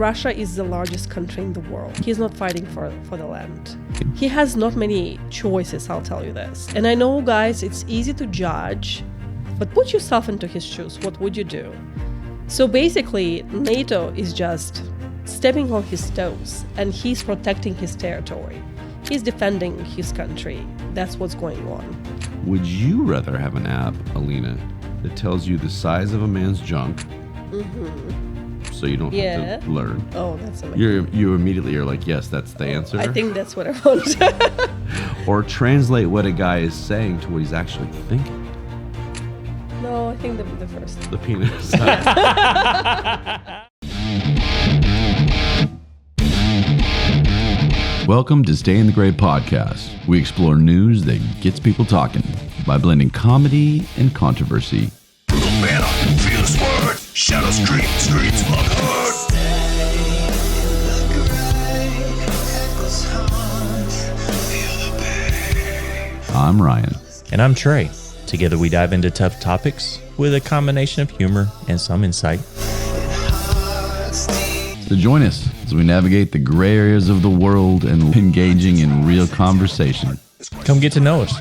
Russia is the largest country in the world. He's not fighting for the land. He has not many choices, I'll tell you this. And I know, guys, it's easy to judge, but put yourself into his shoes. What would you do? So basically, NATO is just stepping on his toes, and he's protecting his territory. He's defending his country. That's what's going on. Would you rather have an app, Alena, that tells you the size of a man's junk, so you don't have to learn? Oh, that's amazing. You immediately are like, yes, that's the answer. I think that's what I want. Or translate what a guy is saying to what he's actually thinking. No, I think the first. The penis. Welcome to Stay in the Gray podcast. We explore news that gets people talking by blending comedy and controversy. Man, I can feel this word. Shadows creep, streets look hard. I'm Ryan. And I'm Trey. Together we dive into tough topics with a combination of humor and some insight. So join us as we navigate the gray areas of the world and engaging in real conversation. Come get to know us.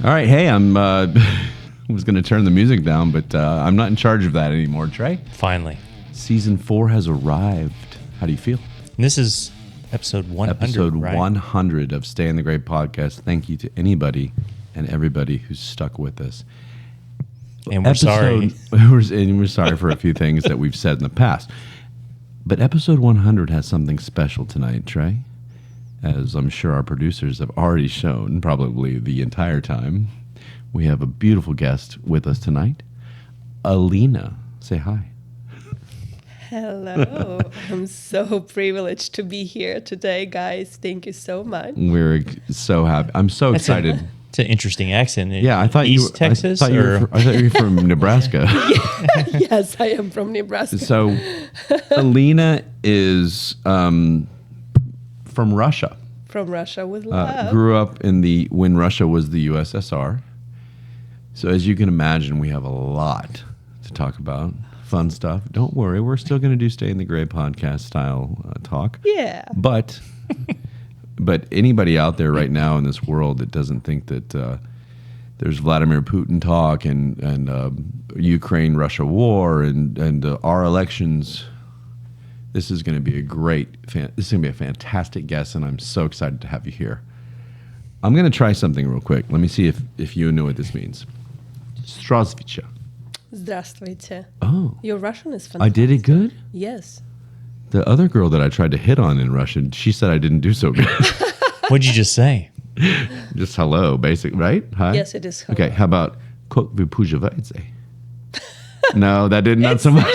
All right, hey, I was going to turn the music down, but I'm not in charge of that anymore, Trey. Finally. Season 4 has arrived. How do you feel? And this is episode 100, Episode right? 100 of Stay in the Gray podcast. Thank you to anybody and everybody who's stuck with us. And we're sorry. We're sorry for a few things that we've said in the past. But episode 100 has something special tonight, Trey. As I'm sure our producers have already shown, probably the entire time. We have a beautiful guest with us tonight. Alena. Say hi. Hello. I'm so privileged to be here today, guys. Thank you so much. We're so happy. I'm so excited. It's an interesting accent. Yeah, I thought East Texas. I thought you were from Nebraska. Yes, I am from Nebraska. So, Alena is from Russia. From Russia with love. Grew up when Russia was the USSR. So, as you can imagine, we have a lot to talk about. Fun stuff. Don't worry, we're still going to do Stay in the Gray podcast style talk. Yeah. But anybody out there right now in this world that doesn't think that there's Vladimir Putin talk and Ukraine-Russia war and our elections, this is going to be a fantastic guest, and I'm so excited to have you here. I'm going to try something real quick. Let me see if you know what this means. Здравствуйте. Здравствуйте. Oh. Your Russian is fantastic. I did it good? Yes. The other girl that I tried to hit on in Russian, she said I didn't do so good. What'd you just say? Just hello, basic, right? Hi? Yes, it is hello. Okay, how about как вы поживаете? No, that did not so much.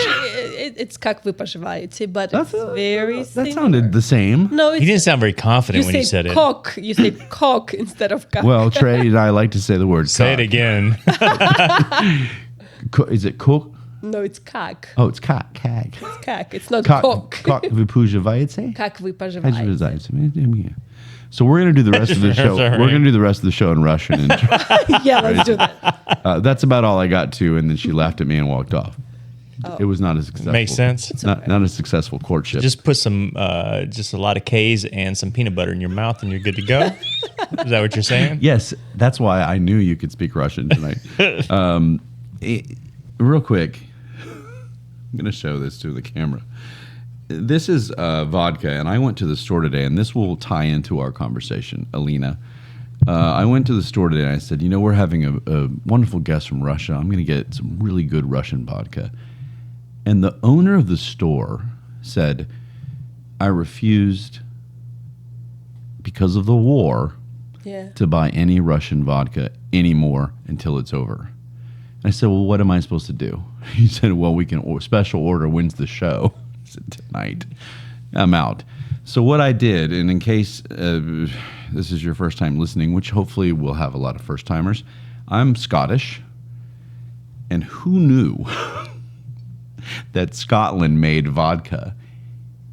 It's как вы поживаете, but it's very similar. That sounded the same. No, You didn't sound very confident when you said it. Cock. You say cock instead of cock. Well, Trey and I like to say the word Say cock. it again. Is it cook? No, it's cock. Oh, it's cock. Cag. It's cock. It's not cock. Как вы поживаете? Как вы поживаете. So we're going to do the rest of the show. Sorry. We're going to do the rest of the show in Russian. And Yeah, let's do that. that's about all I got to, and then she laughed at me and walked off. It was not a successful. Makes sense. Not a successful courtship. Just put some, just a lot of K's and some peanut butter in your mouth and you're good to go. Is that what you're saying? Yes, that's why I knew you could speak Russian tonight. Real quick, I'm going to show this to the camera. This is vodka, and I went to the store today, and this will tie into our conversation, Alena. I went to the store today, and I said, we're having a wonderful guest from Russia. I'm going to get some really good Russian vodka. And the owner of the store said, I refused, because of the war, to buy any Russian vodka anymore until it's over. And I said, well, what am I supposed to do? He said, well, we can special order wins the show. I said, tonight. I'm out. So what I did, and in case this is your first time listening, which hopefully we'll have a lot of first timers, I'm Scottish. And who knew that Scotland made vodka?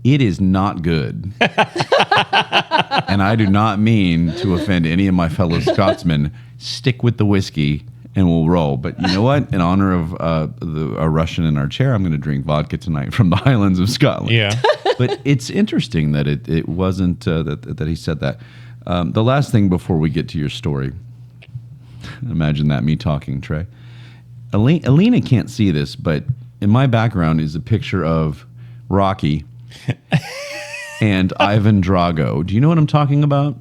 It is not good. And I do not mean to offend any of my fellow Scotsmen. Stick with the whiskey and we'll roll. But you know what? In honor of a Russian in our chair, I'm going to drink vodka tonight from the Highlands of Scotland. Yeah. But it's interesting that it wasn't that he said that. The last thing before we get to your story, imagine that, me talking, Trey. Alena can't see this, but in my background is a picture of Rocky and Ivan Drago. Do you know what I'm talking about?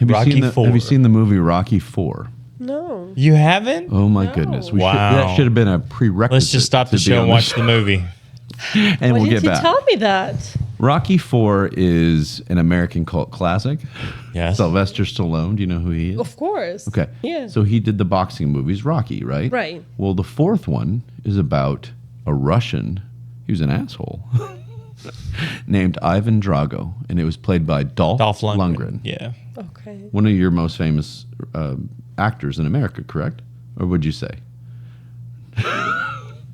Rocky IV. Have you seen the movie Rocky IV? No. You haven't? Oh my No. goodness! Wow. That should have been a prerequisite. Let's just stop the to be show on and watch the movie. and Why we'll didn't get you back. tell me that? Rocky IV is an American cult classic. Yes. Sylvester Stallone. Do you know who he is? Of course. Okay. Yeah. So he did the boxing movies, Rocky, right? Right. Well, the fourth one is about a Russian. He was an asshole. Named Ivan Drago, and it was played by Dolph Lundgren. Yeah. Okay. One of your most famous actors in America, correct? Or would you say?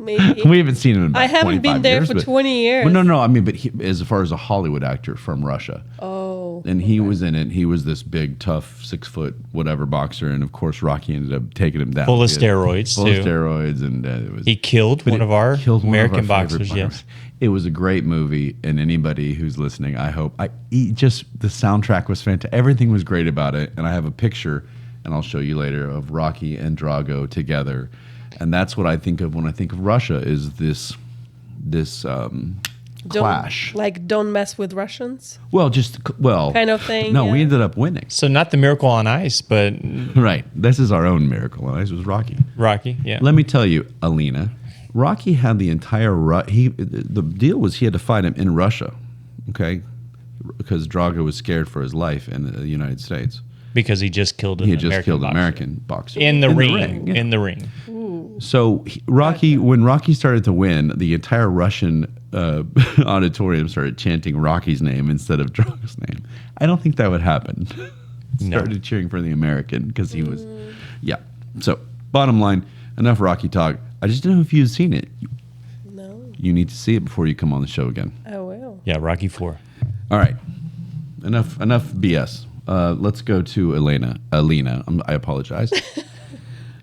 Maybe. We haven't seen him in about I haven't 25 been there years, for but- 20 years. Well, no. I mean, but as far as a Hollywood actor from Russia. Oh. And he was in it. He was this big, tough, 6 foot, whatever boxer. And of course, Rocky ended up taking him down. Full of He had- steroids, Full too. of steroids. And it was. He killed but one it of our killed one of American our favorite boxers, yes. boxers. It was a great movie. And anybody who's listening, I hope. Just the soundtrack was fantastic. Everything was great about it. And I have a picture, and I'll show you later, of Rocky and Drago together. And that's what I think of when I think of Russia, is this clash. Don't mess with Russians Well, kind of thing. No, we yeah. ended up winning. So not the Miracle on Ice, but Right. This is our own miracle. And this was Rocky. Rocky. Yeah. Let me tell you, Alena, Rocky had the entire the deal was he had to fight him in Russia, okay? Because Drago was scared for his life in the United States. Because he just killed an He had just American killed an boxer. American boxer In the ring. yeah. In the ring. So when Rocky started to win, the entire Russian auditorium started chanting Rocky's name instead of Drago's name. I don't think that would happen. Started cheering for the American because he was, yeah. So bottom line, enough Rocky talk. I just didn't know if you'd seen it. No, You need to see it before you come on the show again. I will. Yeah, Rocky IV. All right, enough BS. Let's go to Alena. I apologize.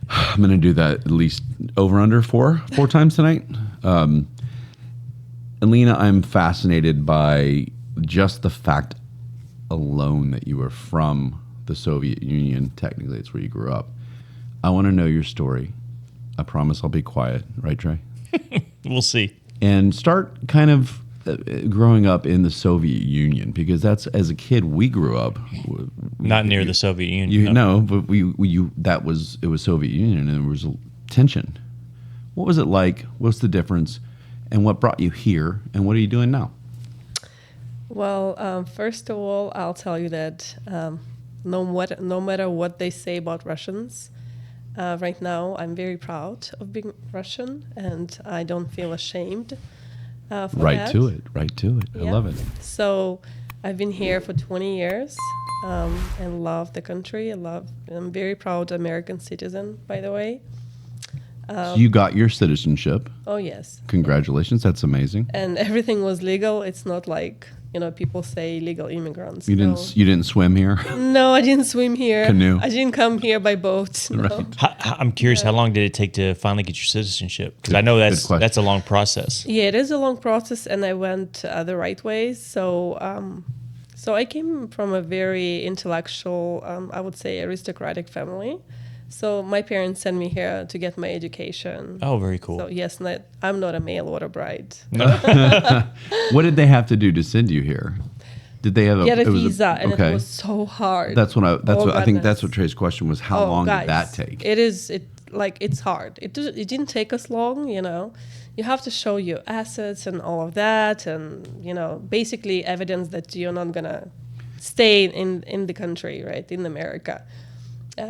I'm going to do that at least over under four times tonight. Alena, I'm fascinated by just the fact alone that you were from the Soviet Union. Technically, it's where you grew up. I want to know your story. I promise I'll be quiet. Right, Trey? We'll see. And start kind of growing up in the Soviet Union, because that's, as a kid, we grew up. Not near the Soviet Union. No, but it was Soviet Union, and there was tension. What was it like? What's the difference? And what brought you here? And what are you doing now? Well, first of all, I'll tell you that no matter what they say about Russians, right now I'm very proud of being Russian, and I don't feel ashamed for Right that. to it. I Yeah. love it. So I've been here for 20 years and love the country. I'm very proud American citizen, by the way. So you got your citizenship. Oh, yes. Congratulations. That's amazing. And everything was legal. It's not like, people say illegal immigrants. You No. didn't swim here? No, I didn't swim here. Canoe. I didn't come here by boat. No. Right. I'm curious, how long did it take to finally get your citizenship? Because I know good question. that's a long process. Yeah, it is a long process, and I went the right way. So, I came from a very intellectual, I would say, aristocratic family. So my parents sent me here to get my education. Oh, very cool. So yes, I'm not a mail order bride. What did they have to do to send you here? Did they have Get a it was visa, and okay. it was so hard. That's what I think goodness. that's what Trey's question was. How long guys, did that take? It's hard. It didn't take us long, You have to show your assets and all of that, and basically evidence that you're not gonna stay in the country, right, in America.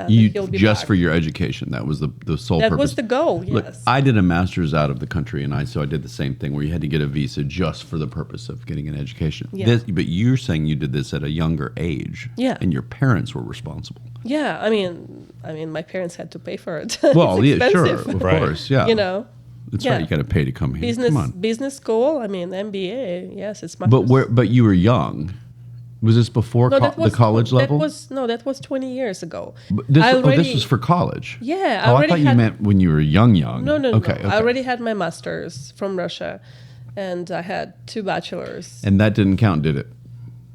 You'll be just back. for your education. That was the sole That purpose. was the goal. Yes. Look, I did a master's out of the country, and so I did the same thing where you had to get a visa just for the purpose of getting an education. Yeah. But you're saying you did this at a younger age. Yeah. And your parents were responsible. Yeah, I mean, my parents had to pay for it. Well, It's yeah, sure, expensive. of Right. course, yeah. That's yeah. right. You got to pay to come here. Come on. Business school. MBA. Yes, it's my. But you were young, Was this before the college level? That was 20 years ago. This was for college. Yeah. I thought you meant when you were young. No. Okay. I already had my master's from Russia, and I had 2 bachelors. And that didn't count, did it?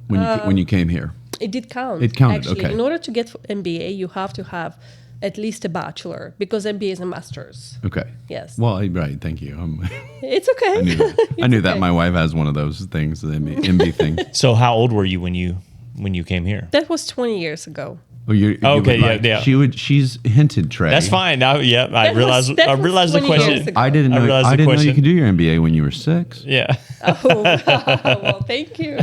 When you came here? It did count. It counted, actually. okay. In order to get MBA, you have to have at least a bachelor, because MBA is a master's. Okay. Yes. Well, right. Thank you. It's okay. I knew that. I knew that. My wife has one of those things, the MB thing. So how old were you when you came here? That was 20 years ago. Oh, you okay, yeah. She's hinted, Trey. That's fine. I realized that was the 20 years question. ago. I didn't know. realized I the didn't know you question. could do your MBA when you were 6. Yeah. Oh, well, thank you.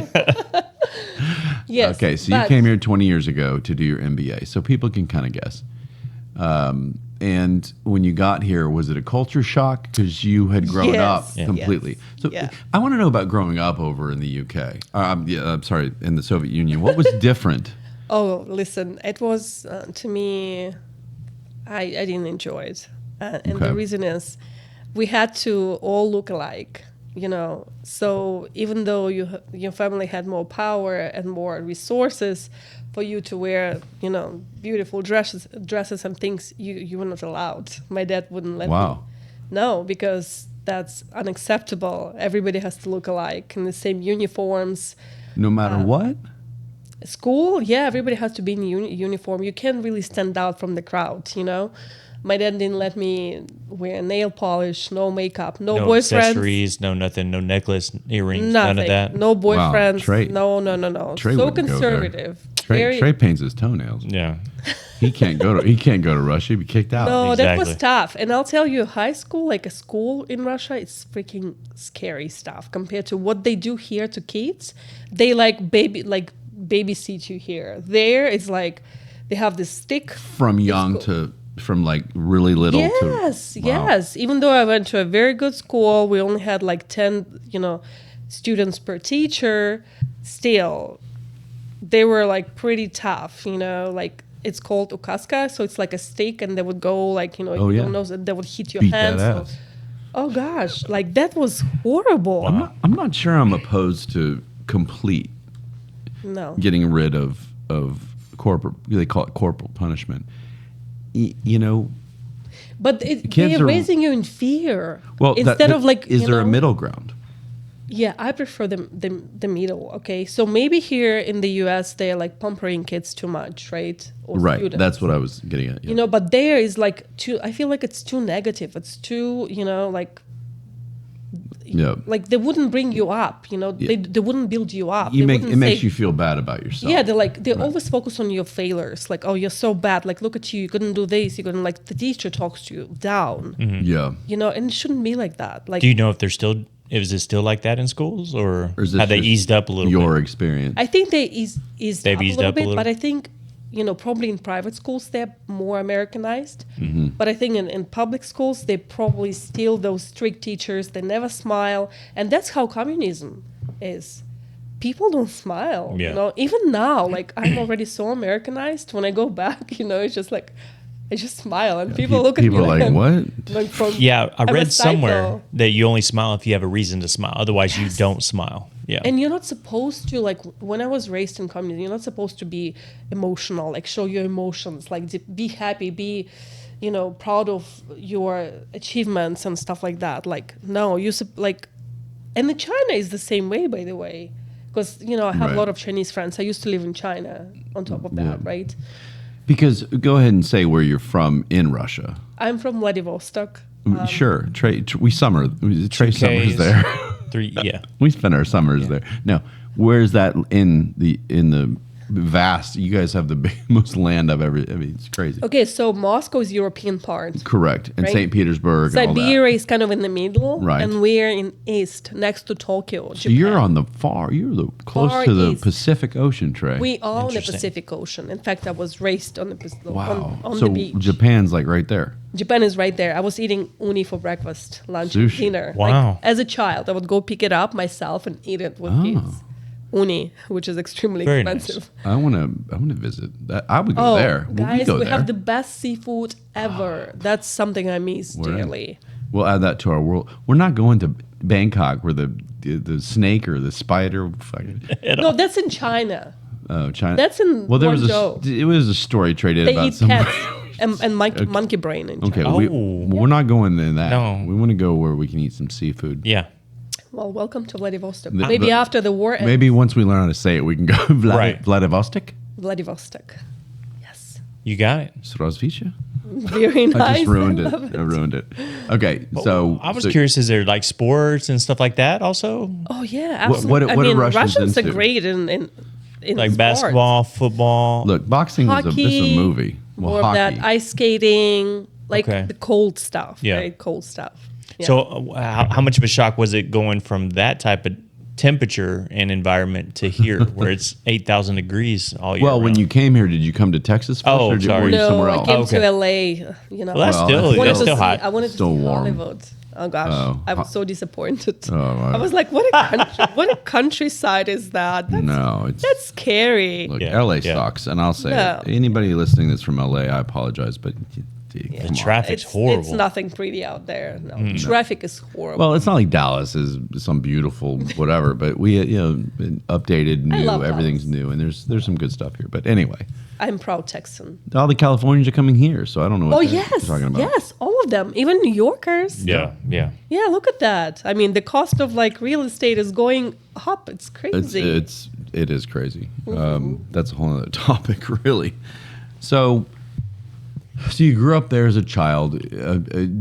Yes. Okay, so you came here 20 years ago to do your MBA, so people can kind of guess. And when you got here, was it a culture shock because you had grown up Yes. completely? Yes. So Yeah. I want to know about growing up over in the UK. I'm sorry, in the Soviet Union. What was different? Oh, listen, it was, to me, I didn't enjoy it. And Okay. the reason is we had to all look alike, So even though your family had more power and more resources for you to wear, beautiful dresses and things, you were not allowed. My dad wouldn't let me. Wow. No, because that's unacceptable. Everybody has to look alike in the same uniforms. No matter what? School, yeah, everybody has to be in uniform. You can't really stand out from the crowd, My dad didn't let me wear nail polish, no makeup, no boyfriends. Accessories, no nothing, no necklace, earrings, Nothing. none of that. No boyfriends. Trey- No. Trey So wouldn't go there. conservative. Trey paints his toenails. Yeah. He can't go to Russia. He'd be kicked out. No, that was Exactly. tough. And I'll tell you, high school, like a school in Russia, it's freaking scary stuff compared to what they do here to kids. They babysit you here. There, it's like they have this stick. From like really little to Yes. Even though I went to a very good school, we only had like 10, students per teacher. Still, they were like pretty tough, Like it's called ukaska, so it's like a stick, and they would go like, if Oh, you yeah. don't know, they would hit your beat that hands. ass. Oh gosh, like that was horrible. I'm not sure I'm opposed to complete No. getting rid of corporal. They call it corporal punishment. But Kids they're are- raising you in fear. Well, instead of like, is there a middle ground? Yeah, I prefer the middle. Okay, so maybe here in the U.S. they're like pampering kids too much, right? Or Right. students. That's what I was getting at. Yeah. But there is like too. I feel like it's too negative. It's too, like. Yeah. Like they wouldn't bring you up. They wouldn't build you up. It They makes wouldn't say- you feel bad about yourself. Yeah, they always focus on your failures. Like, oh, you're so bad. Like, look at you. You couldn't do this. You couldn't, like, the teacher talks to you down. Yeah. And it shouldn't be like that. Like, Do you know if is it still like that in schools, or Or is this have they just eased up a little your bit? experience? I think they eased They've up eased a little up a bit, little? but I think, probably in private schools they're more Americanized. Mm-hmm. But I think in public schools they probably still those strict teachers. They never smile, and that's how communism is. People don't smile. Yeah. Even now, like I'm already so Americanized. When I go back, it's just like I just smile, and people look at me People are like, what? Like from, Yeah, I I'm a read somewhere psycho. that you only smile if you have a reason to smile. Otherwise, you don't smile. Yeah. And you're not supposed to, like, when I was raised in communism, you're not supposed to be emotional, like, show your emotions, like, be happy, be, proud of your achievements and stuff like that. Like, no, and in China is the same way, by the way. Because, I have Right. a lot of Chinese friends. I used to live in China on top of that, Yeah. right? Because go ahead and say where you're from in Russia. I'm from Vladivostok. Sure. Trey summers Ks. there. 3, yeah. We spend our summers there. Now, where's that in the vast? You guys have the most land I've ever. I mean, it's crazy. Okay, so Moscow is European part. Correct. And Right. St. Petersburg. And all that. Siberia is kind of in the middle, Right. and we're in east, next to Tokyo. So you're on the close Far to the east. Pacific Ocean, Trey. We are on the Interesting. Pacific Ocean. In fact, I was raised on the Wow. on So the beach. Japan's like right there. Japan is right there. I was eating uni for breakfast, lunch, Sushi. and dinner. Wow. Like, as a child, I would go pick it up myself and eat it with kids. Uni, which is extremely Very nice. expensive. I want to visit. That I would go Oh, there. guys, go we there. have the best seafood ever. That's something I miss We're in. dearly. We'll add that to our world. We're not going to Bangkok where the the snake or the spider. Fucking, No, that's in China. oh, China. That's in there was Guangzhou. it was a story traded They about eat some. cats and monkey brain in China. Okay, Oh. we're not going in that. No. We want to go where we can eat some seafood. Yeah. Well, welcome to Vladivostok. The- Maybe but- after the war ends. Maybe once we learn how to say it, we can go Right. Vladivostok. Vladivostok. Yes. You got it. Srazvicha? Very nice. I just ruined it. love I ruined it. Okay, so I was so curious, is there like sports and stuff like that also? Oh yeah, What- absolutely. what are Russians Russians are into? great in Like sports. basketball, football? Look, boxing this is Hockey, a movie. Well, more of hockey. that ice skating, like Okay. the cold stuff. Yeah. Right? Cold stuff. Yeah. So how much of a shock was it going from that type of temperature and environment to here where it's 8,000 degrees all year Well, when round? you came here, did you come to Texas first, Oh, or were sorry. you no, somewhere I else? came Oh, okay. to LA. You know, Well, that's Well, still, that's wanted that's to still see, hot. I wanted to Still see warm. Hollywood. Oh gosh, Oh. I was so disappointed. right. I was like, what a country, what a countryside is that? That's, No, it's that's scary. look, Yeah, LA yeah. sucks, and I'll say No. it. Anybody listening that's from LA, I apologize, but Yeah. come on. Traffic's It's horrible. nothing pretty out there. No, traffic is horrible. Well, it's not like Dallas is some beautiful whatever, but we been updated, new, love everything's Dallas. new, and there's some good stuff here. But anyway, I'm proud Texan. all the Californians are coming here, so I don't know what Oh they're yes, talking about. yes, all of them, even New Yorkers. Yeah, yeah. Yeah, look at that. I mean, the cost of like real estate is going up. It's crazy. It is crazy. That's a whole other topic, really. So you grew up there as a child.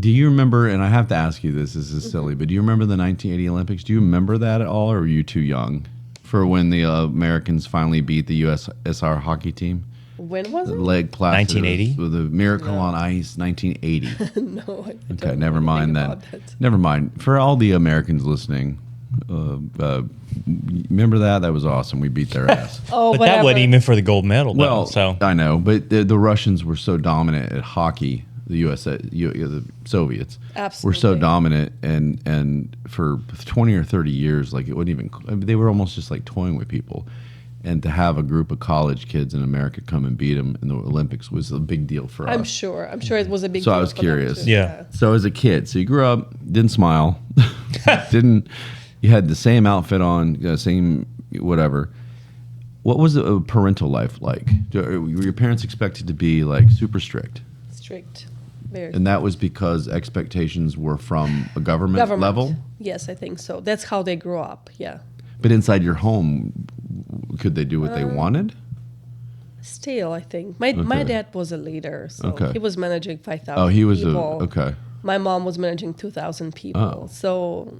Do you remember? And I have to ask you this. This is silly, but do you remember the 1980 Olympics? Do you remember that at all, or were you too young for when the Americans finally beat the USSR hockey team? When was it? Leg plaster 1980? with a miracle on ice, 1980. No. I Okay, don't never know mind anything that. about that. Never mind. For all the Americans listening, remember that? That was awesome. We beat their ass. Oh, But whatever. that wasn't even for the gold medal, though. Well, So I know, but the Russians were so dominant at hockey. The the Soviets were so Absolutely. dominant, and for 20 or 30 years, like it wouldn't even. I mean, they were almost just like toying with people. And to have a group of college kids in America come and beat them in the Olympics was a big deal for I'm us. sure it was a big So I deal was for them, curious. too. Yeah. So as a kid, so you grew up, didn't smile, you had the same outfit on, same whatever. What was a parental life like? Were your parents expected to be like super strict? Strict. Very And that was because expectations were from a government level? Yes, I think so. That's how they grew up. Yeah. But inside your home, could they do what they wanted? Still, I think my Okay. dad was a leader, so Okay. he was managing 5,000. Oh, he was people. okay. My mom was managing 2,000 people. Oh. So,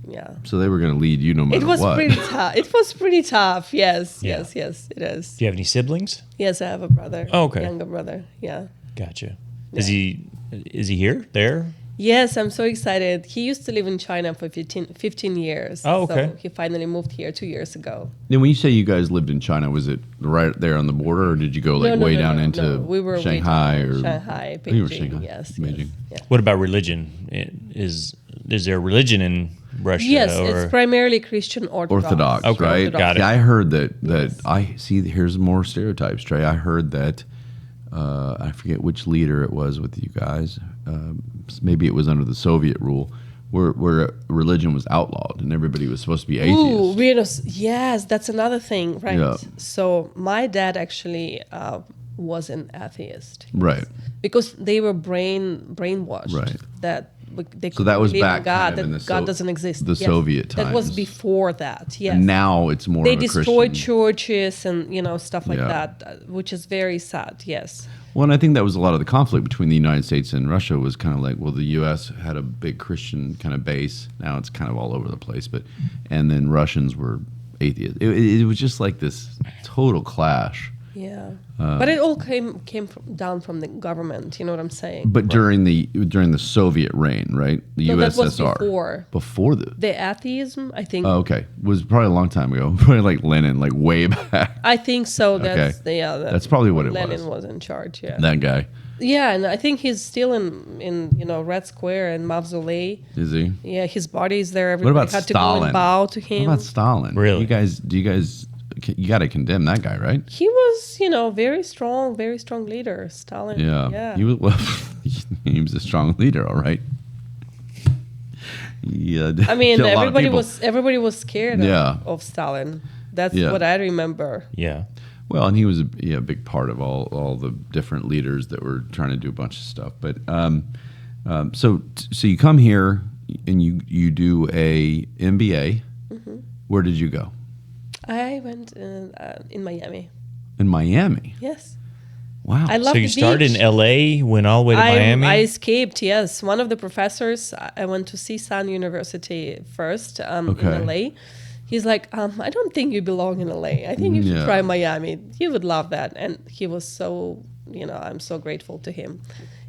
yeah. So they were going to lead you no matter It was what. pretty tough. It was pretty tough. Yes, Yeah. yes, it is. do you have any siblings? Yes, I have a brother. Oh, okay. Younger brother. Yeah. Gotcha. Is he here? There? Yes, I'm so excited. He used to live in China for 15 years. Oh, okay. So he finally moved here 2 years ago. Then when you say you guys lived in China, was it right there on the border, or did you go like way down into We were way Shanghai down. or Shanghai, Oh, you were Beijing. Shanghai, Yes, Beijing. yes. What about religion? Is there religion in Russia? Yes, or? it's primarily Christian Orthodox. Orthodox, Okay, right? Orthodox. Got it. Yeah, I heard that. Yes. I see. Here's more stereotypes, Trey. I heard that. I forget which leader it was with you guys. Maybe it was under the Soviet rule, where religion was outlawed and everybody was supposed to be atheist. Ooh, weird. Yes, that's another thing, right? Yeah. So my dad actually was an atheist. Right. Because they were brainwashed. Right. That they So that couldn't was believe in back God, kind of in that the God So- doesn't exist. the Soviet That was times. before that, yes. And now it's more. they of a destroyed Christian. churches and stuff like Yeah. that, which is very sad. Yes. Well, and I think that was a lot of the conflict between the United States and Russia was kind of like, well, the U.S. had a big Christian kind of base. Now it's kind of all over the place, and then Russians were atheists. It was just like this total clash. Yeah. But it all came down from the government. You know what I'm saying? But during the Soviet reign, right? The No, that was USSR. before. Before the. The atheism, I think. Oh, okay, was probably a long time ago. Probably like Lenin, like way back. I think so. That's Okay. that's probably what it Lenin was. in charge. Yeah. That guy, Yeah, and I think he's still in Red Square and Mausoleum. is he? Yeah, his body is there. What Everybody about had to go Stalin? and bow to him. What about Stalin? Really? You guys, you got to condemn that guy, right? He was, very strong leader. Stalin. Yeah. Yeah. He was. Well, he was a strong leader, all right. Yeah, I mean, a lot of people. everybody was scared Yeah. of Stalin. That's Yeah. what I remember. Yeah. Well, and he was a big part of all the different leaders that were trying to do a bunch of stuff. But so you come here and you do a MBA. Mm-hmm. Where did you go? I went in Miami. In Miami. Yes. Wow. I love So you the started beach. in LA, went all the way to Miami? I escaped, yes. One of the professors, I went to CSUN University first Okay. in LA. He's like, I don't think you belong in LA. I think you should Yeah. try Miami. You would love that. And he was so, I'm so grateful to him.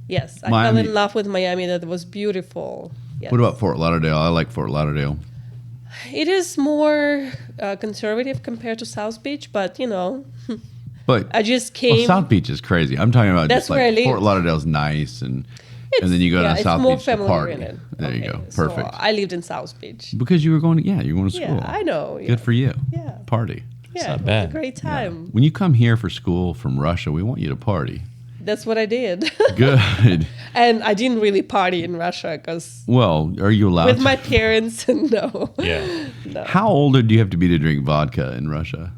Yes, I fell Miami- in love with Miami. That was beautiful. Yes. What about Fort Lauderdale? I like Fort Lauderdale. It is more conservative compared to South Beach, but, But I just well, came. South Beach is crazy. I'm talking about That's just where I like lived. Fort Lauderdale's nice, and then you go to it's South more Beach to family party. oriented. There you Okay, go. so Perfect. I lived in South Beach. Because you were going to school. Yeah, I know. Yeah. Good for you. Yeah. Party. Yeah, not it was bad. a great time. When you come here for school from Russia, we want you to party. That's what I did. Good. And I didn't really party in Russia because Well, are you allowed with to? my parents, no. Yeah. No. How old do you have to be to drink vodka in Russia?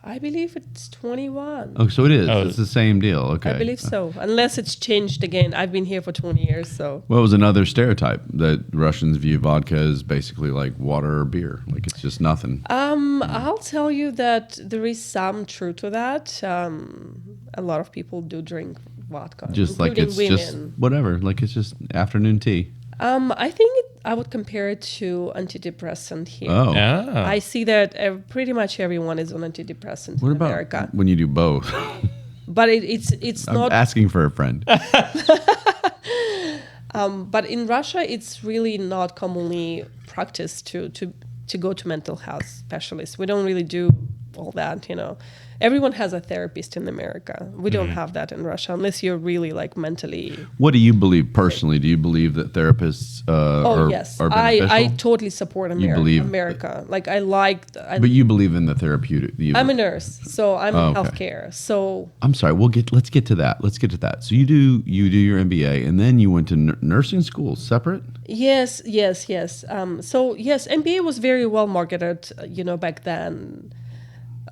I believe it's 21. Oh, so it is. Oh. It's the same deal. Okay. I believe so. Unless it's changed again. I've been here for 20 years, so. Well, it was another stereotype that Russians view vodka as basically like water or beer. Like it's just nothing. I'll tell you that there is some truth to that. A lot of people do drink vodka, Just like including it's women. just whatever. Like it's just afternoon tea. I think I would compare it to antidepressant here. Oh. Ah. I see that pretty much everyone is on antidepressant What in about America, when you do both? but it's I'm not. asking for a friend. But in Russia, it's really not commonly practiced to go to mental health specialists. We don't really do all that, Everyone has a therapist in America. We don't have that in Russia unless you're really like mentally. What do you believe personally? Do you believe that therapists Oh are, yes, are beneficial? I totally support believe- America. Like I like. But you believe in the therapeutic. I'm a nurse, so I'm Oh, in okay. healthcare. So I'm sorry. Let's get to that. So you do your MBA, and then you went to nursing school separate. yes. So yes, MBA was very well marketed. Back then.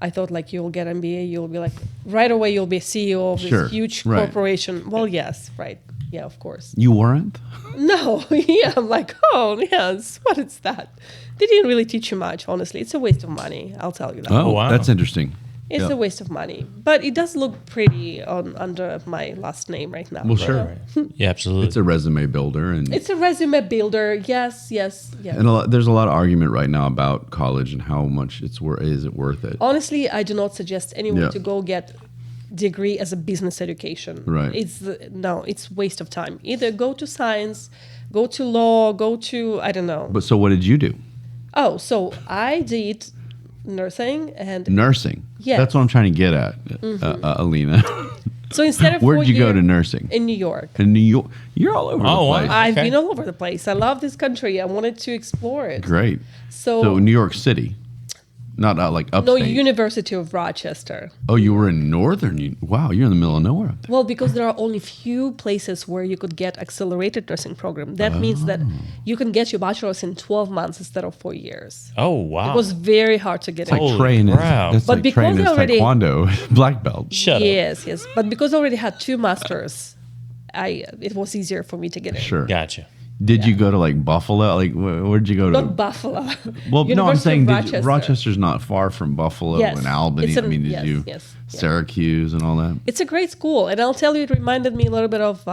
I thought like you'll get MBA, you'll be like right away you'll be CEO of Sure, this huge right. corporation. Well, yes, right, yeah, of course. You weren't. No, yeah, I'm like, oh yes, what is that? They didn't really teach you much, honestly. It's a waste of money. I'll tell you that. Oh, wow. that's interesting. It's Yeah. a waste of money, but it does look pretty under my last name right now. Well, sure. Yeah, absolutely. It's a resume builder, and It's a resume builder. Yes. and there's a lot of argument right now about college and how much is it worth it? Honestly, I do not suggest anyone Yeah. to go get degree as a business education. Right. It's waste of time. Either go to science, go to law, go to I don't know. But so what did you do? Oh, so I did nursing and Nursing. Yes. That's what I'm trying to get at, Alena. so instead of Where'd you go 4 to year- nursing? in New York. In New York. You're all over Oh, the wow. place. I've Okay. been all over the place. I love this country. I wanted to explore it. Great. So, So New York City, not like no, upstate. University of Rochester. Oh, you were in northern. Wow, you're in the middle of nowhere up there. Well, because there are only few places where you could get accelerated nursing program. That means that you can get your bachelor's in 12 months instead of 4 years. oh, wow. It was very hard to get It's like in. Holy training. crap. That's But like because training they as already- taekwondo black belt. Shut up. Yes. But because I already had 2 masters, it was easier for me to get in. Sure. Gotcha. Did you go to like Buffalo? Like where'd you go to? Not Buffalo. Well, no, I'm University saying of Rochester. Rochester. Rochester's not far from Buffalo Yes. and Albany. It's I mean, did yes, you yes, yeah. Syracuse and all that? It's a great school, and I'll tell you, it reminded me a little bit of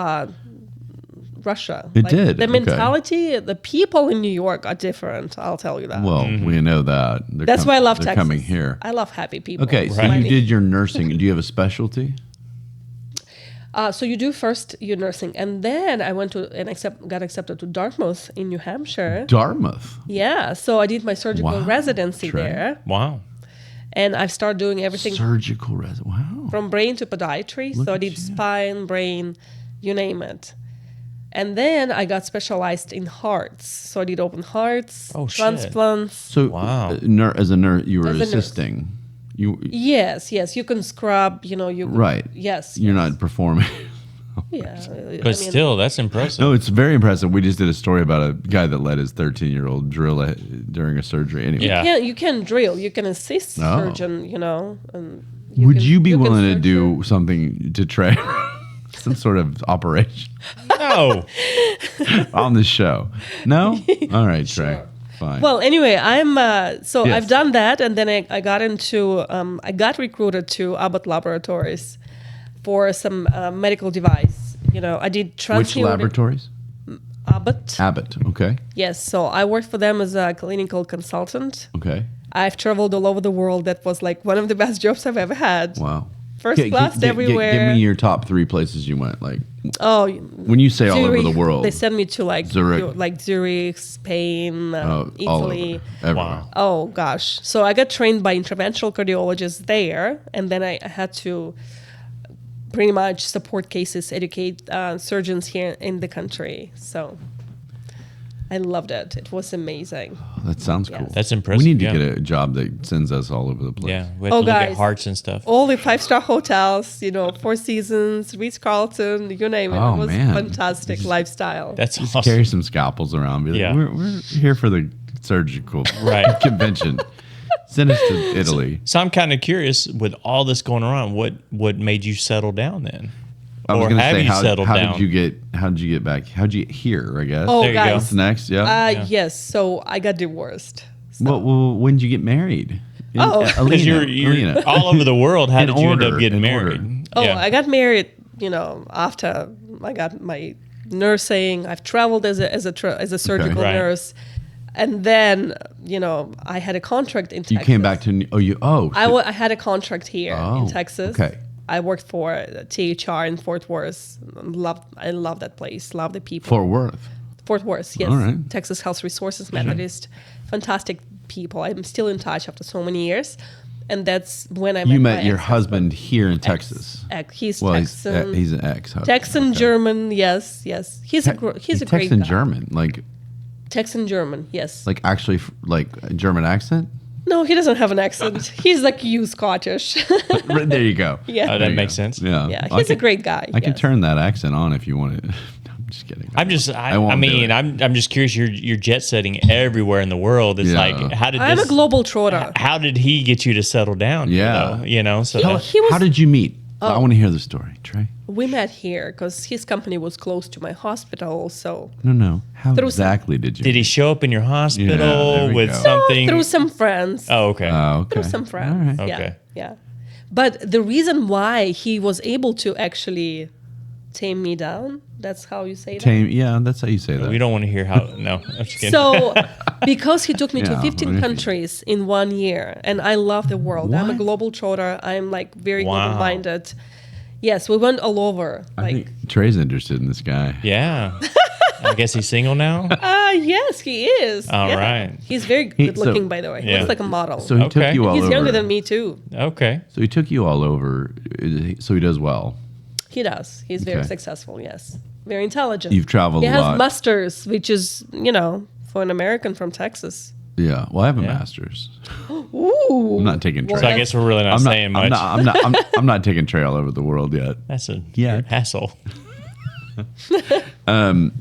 Russia. It did, The okay. mentality, the people in New York are different. I'll tell you that. Well, we know that. They're That's why I love they're Texas. coming here. I love happy people. Okay, so Smiley. you did your nursing. Do you have a specialty? So you do first your nursing, and then I went to and got accepted to Dartmouth in New Hampshire. Dartmouth. Yeah, so I did my surgical Wow, residency Trey. there, Wow. and I've started doing everything Surgical Wow. from brain to podiatry. Look So I at did you. spine, brain, you name it. And then I got specialized in hearts. So I did open hearts, Oh, shit. transplants. So, Wow. as a nurse, you were As a nurse. assisting. You Yes, you can scrub, you right? Yes. You're yes. not performing. Yeah, But still, that's impressive. No, it's very impressive. We just did a story about a guy that let his 13-year-old drill during a surgery. Anyway, Yeah. you can drill. You can assist Oh. surgeon. And would can- you be can willing to surgery. do something to Trey? Some sort of operation No. on the show? No? All right, Trey. Fine. Well, anyway, I'm so Yes. I've done that, and then I got into I got recruited to Abbott Laboratories for some medical device. I did Which transhuman laboratories? Abbott. Abbott. Okay. Yes, so I worked for them as a clinical consultant. Okay. I've traveled all over the world. That was like one of the best jobs I've ever had. Wow. First class everywhere. Give me your top 3 places you went. Like Oh, when you say all over Zurich. the world. They sent me to Zurich. Zurich, Spain, all Italy. over. Everywhere. Wow. Oh gosh! So I got trained by interventional cardiologists there, and then I had to pretty much support cases, educate surgeons here in the country. So I loved it. It was amazing. That sounds cool. Yes. That's impressive. We need to yeah. get a job that sends us all over the place. Yeah. We have Oh, to look at guys. hearts and stuff. All the 5-star hotels, Four Seasons, Ritz-Carlton, you name it. Oh, It was man. fantastic lifestyle. That's Just awesome. carry some scalpels around. Be like, Yeah. we're here for the surgical Right. convention. Send us to Italy. So I'm kind of curious, with all this going on, what made you settle down then? I was Or going to have say, you settled how down? did you get back? How'd you get here, I guess? Oh, There you go. guys. What's next? Yeah. Yes. So I got divorced. well, when did you get married? Oh. Because you're Alena. all over the world. How In did you end order, up getting in order. married? Oh, Yeah. I got married, after I got my nursing. I've traveled as a surgical Right. nurse. And then, I had a contract in Texas. You came back to I had a contract here Oh, in Texas. okay. I worked for THR in Fort Worth. I love that place. Love the people. Fort Worth. Fort Worth, yes. All right. Texas Health Resources Methodist. Fantastic people. I'm still in touch after so many years. And that's when I met You my met your ex-husband. husband here in Texas. He's Well, Texan. he's an ex-husband. Texan Okay. German, yes. He's a great Texan guy. German, like Texan German, yes. actually like a German accent. No, he doesn't have an accent. He's like you Scottish. Right, there you go. Yeah. Oh, There that you makes go. sense. Yeah, Yeah, I he's a can- great guy. I can yes. turn that accent on if you want it. I'm just kidding. I won't do mean, it. I'm just curious. You're jet setting everywhere in the world. It's Yeah. like, how did I'm this? a global trotter. How did he get you to settle down? Yeah. So How, that- He was- how did you meet? Oh. I want to hear the story, Trey. We met here because his company was close to my hospital. So No. How Through exactly did you? did he show up in your hospital there we with go. something? through some friends. Oh, okay. Okay. Through some friends. All right. Yeah. Okay. Yeah. But the reason why he was able to actually tame me down, that's how you say that. Tame. Yeah, that's how you say that. we don't want to hear how. No, I'm just kidding. So, because he took me Yeah, to 15 what if he- countries in 1 year, and I love the world. I'm a What? global trotter. I'm like very Wow. global minded. Yes, we went all over. I Like, think Trey's interested in this guy. Yeah. I guess he's single now. yes, he is. All Yeah. right. He's very He- good looking, so- by the way. Yeah. He's like a model. So he Okay. took you all He's over. younger than me too. Okay. So he took you all over. So he does well. He does. He's very Okay. successful. Yes, very intelligent. You've traveled He a has lot. masters, which is for an American from Texas. Yeah. Well, I have a Yeah. master's. Ooh. I'm not taking Trey. So I guess we're really not I'm not, saying much. I'm not taking Trey all over the world yet. That's a Yeah. you're an asshole.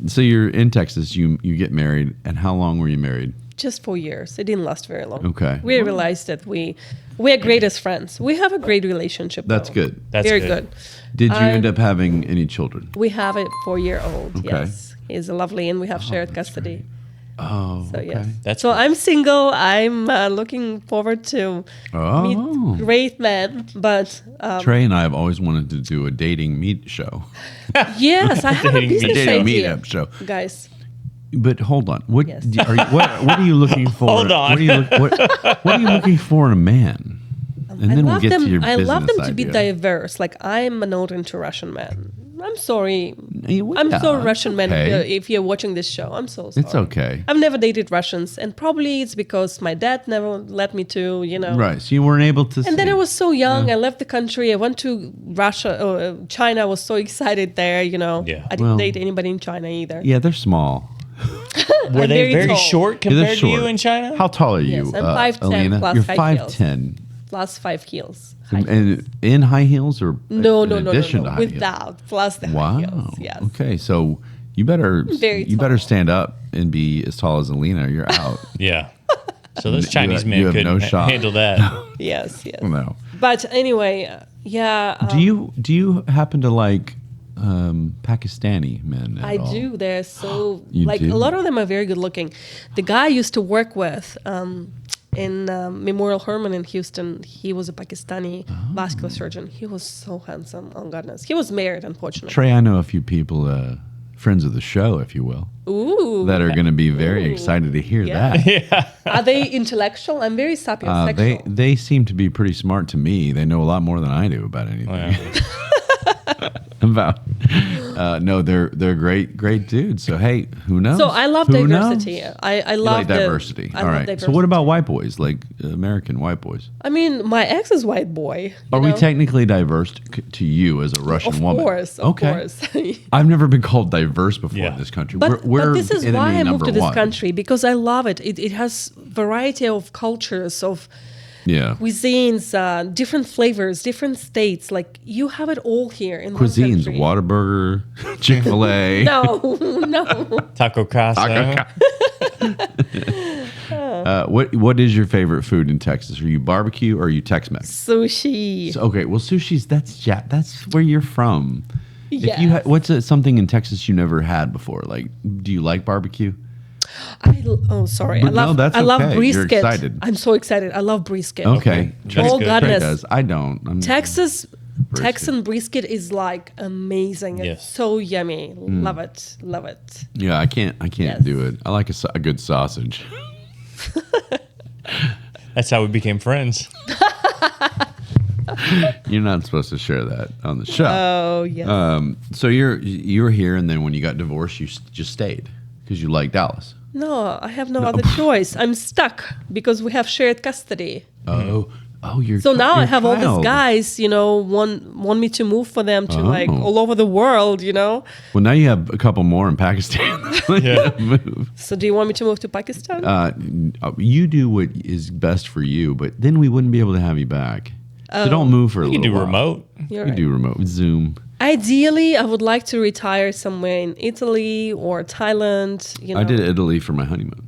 So you're in Texas. You get married, and how long were you married? Just 4 years. It didn't last very long. Okay. We realized that we are great as friends. We have a great relationship. That's though. good. That's very good. good. Did you end up having any children? We have a 4-year-old. Okay. Yes, he's lovely, and we have shared custody. Oh, So okay. yes. That's So good. I'm single. I'm looking forward to Oh. meet great men. But Trey and I have always wanted to do a dating meet show, yes, I have a Dating business dating idea, meetup show. guys. But hold on, what Yes. what are you looking for? Hold on. What are you looking for in a man? And then we'll get to your I business love them to be idea. diverse. Like I'm not into Russian men. I'm sorry. Yeah, I'm so Russian man. okay. If you're watching this show, I'm so sorry. It's okay. I've never dated Russians, and probably it's because my dad never let me to. Right. So you weren't able to. And then see. I was so young. I left the country. I went to Russia, China. I was so excited there. Yeah. I didn't Well, date anybody in China either. Yeah, they're small. Were I'm they very tall. short Yeah, they're compared to you short. in China? How tall are you, Yes, I'm 5'10" Alena? plus You're high heels. 5'10". plus 5 heels. High heels. And in high heels or No, in addition to high heels? without plus the high Wow. heels. Yes. Okay, so you better Very better tall. stand up and be as tall as Alena, or you're out. Yeah. So those Chinese you men have couldn't no shot. handle that. Yes. Yes. No. But anyway, yeah. Do you happen to like Pakistani men at I all? do. They're so You like do? a lot of them are very good looking. The guy I used to work with in Memorial Hermann in Houston, he was a Pakistani vascular surgeon. He was so handsome. Oh goodness, he was married, unfortunately. Trey, I know a few people, friends of the show, if you will, Ooh, that are going to be very Ooh. excited to hear Yeah. that. Are they intellectual? I'm very sapiosexual. They seem to be pretty smart to me. They know a lot more than I do about anything. Wow. No, they're great dudes. So hey, who knows? So I love Who diversity. knows? I You love like diversity. I All love right. diversity. So what about white boys, like American white boys? I mean, my ex is white boy. Are you we know? technically diverse to you as a Russian Of woman? course, of course. I've never been called diverse before Yeah. in this country. But this is enemy why I moved number to this one. country, because I love it. It has variety of cultures, of Yeah. cuisines, different flavors, different states. Like you have it all here in Cuisines, one country. Whataburger, Chick-fil-A. No, no. Taco Casa. What is your favorite food in Texas? Are you barbecue or are you Tex-Mex? Sushi. Okay, well, sushi's that's where you're from. If you Yes. what's something in Texas you never had before? Like, do you like barbecue? Sorry. But no, that's I love okay. You're brisket. excited. I'm so excited. I love brisket. Okay, That's Oh good. Trey goodness. does. I don't. Texas Brisket. Texan brisket is like amazing. It's Yes. so yummy. Mm. Love it. Love it. Yeah, I can't Yes. do it. I like a good sausage. That's how we became friends. You're not supposed to share that on the show. Oh yes. So you're here, and then when you got divorced, you just stayed because you liked Dallas. No, I have no other choice. I'm stuck because we have shared custody. You're So now I your have all child. these guys, want me to move for them to like Oh. all over the world, Well, now you have a couple more in Pakistan. Yeah. Move. So do you want me to move to Pakistan? You do what is best for you, but then we wouldn't be able to have you back. So don't move for a You little can do while. remote. You're You right. do remote Zoom. Ideally, I would like to retire somewhere in Italy or Thailand. I did Italy for my honeymoon.